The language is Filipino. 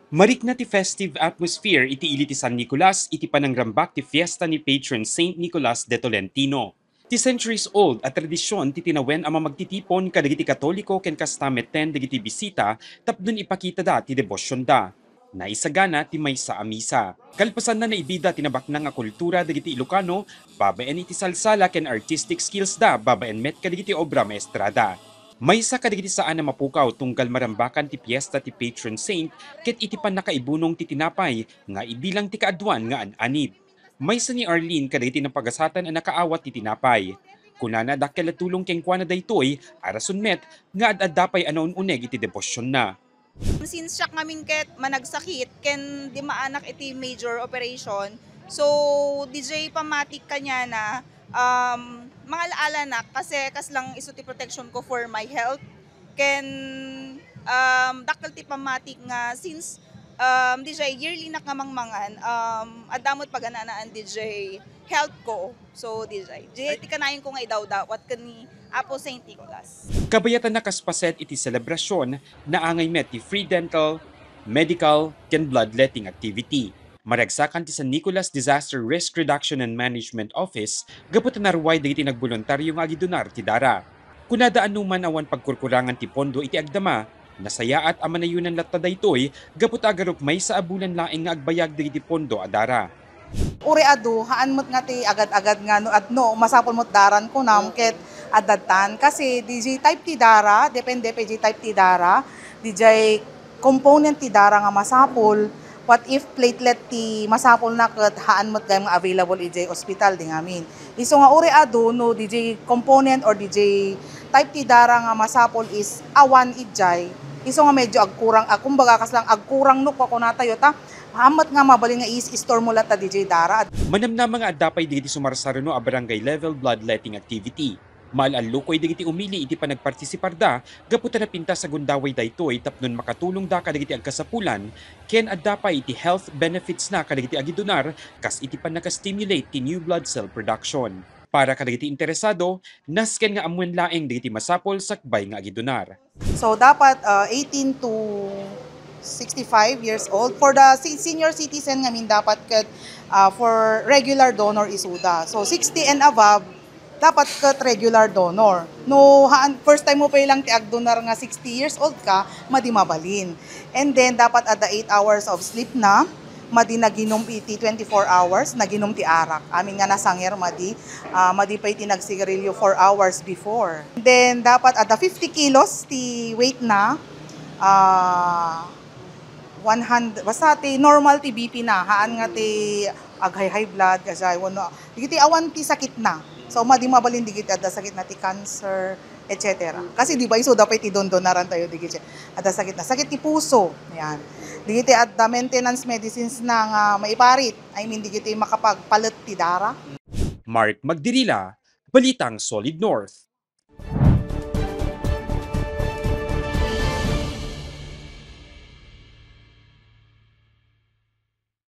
Marikna ti festive atmosphere iti ili ti San Nicolas iti panangrambak ti fiesta ni patron Saint Nicolas de Tolentino. Ti centuries old at tradisyon ti tinawen ang magtitipon kadagiti Katoliko ken kastameten dagiti bisita tapdon ipakita da ti debosyon da. Naisagana ti maysa a misa. Kalpasan na naibida tinabak na nga kultura dagiti Ilocano, babaen iti salsala ken artistic skills da babaen met kadagiti obra maestrada. Maysa kadagiti saan na mapukaw tunggal marambakan ti piyesta ti patron saint ket iti pan nakaibunong ti tinapay nga ibilang ti kaadwan nga an-anib. Maysa ni Arlene kadagiti napagasatan ang nakaawat ti tinapay. Kunana dakkel tulong keng kuana daytoy arason met nga ad-addapay anon uneg iti debosyon na. Since siya kaming ket managsakit, ken di maanak iti major operation, so DJ pamatik kanya na mga alaala na kasi kaslang iso ti protection ko for my health. Ken dakkel ti pamatik nga since DJ yearly na kamangmangan, adamot pagananaan DJ health ko. So DJ, ti kanayon ko nga idawdawat kani Apo Saint Nicolas. Kabayatan na kaspaset iti selebrasyon na angay met ti free dental, medical, ken bloodletting activity. Maragsakan ti San Nicolas Disaster Risk Reduction and Management Office gapot narway dagiti nagboluntaryo nga agidonar ti dara. Kunadaan numan awan pagkurkurangan ti pondo iti agdama, nasayaat a manayunan latta daytoy gapot agarup may sa abulan laeng nga agbayag dagiti pondo adara. Uri adu, haan mo't nga ti agad-agad nga no at no, masapol mo't daran ko na ket adatan. Kasi DJ type ti dara, depende pa type ti dara, DJ component ti dara nga masapol, what if platelet ti masapol na ket haan mo't nga available DJ hospital di ngamin. Iso nga uri adu, no DJ component or DJ type ti dara nga masapol is awan ijay. Iso nga medyo agkurang, kumbaga kaslang agkurang no ko na tayo ta, hamat nga mabalin nga is-store mo lata DJ Dara. Manam na mga addapay digiti sumarsarano a barangay level bloodletting activity. Maalallukoy digiti umili iti panagpartisipar da, gaputan na pinta sa gundaway daytoy tapnon makatulong da kadagiti agkasapulan, ken addapay iti health benefits na kadagiti agidonar, kas iti pan nakastimulate ti new blood cell production. Para kadagiti interesado, nasken nga amwen laeng digiti masapol sakbay nga agidonar. So dapat 18 to 65 years old. For the senior citizen ngamin dapat for regular donor isuda. So 60 and above, dapat kat regular donor. No, first time mo pa ilang ti agdonar nga 60 years old ka, madi mabalin. And then dapat ada 8 hours of sleep na, madi naginom iti 24 hours, naginom ti arak. Amin nga nasangyer madi pa iti nagsigarilyo 4 hours before. And then dapat ada 50 kilos ti weight na, 100, basta ti normal ti BP na, haan nga ti high blood, kasi wano, digiti awan ti sakit na. So madi mabalin digiti ada sakit na ti cancer, etc. Kasi di ba iso dapat ti dondonaran tayo digiti ada sakit ti puso, yan. Digiti ada maintenance medicines na nga maiparit, I mean digiti makapagpalit ti dara. Mark Magdirila, Balitang Solid North.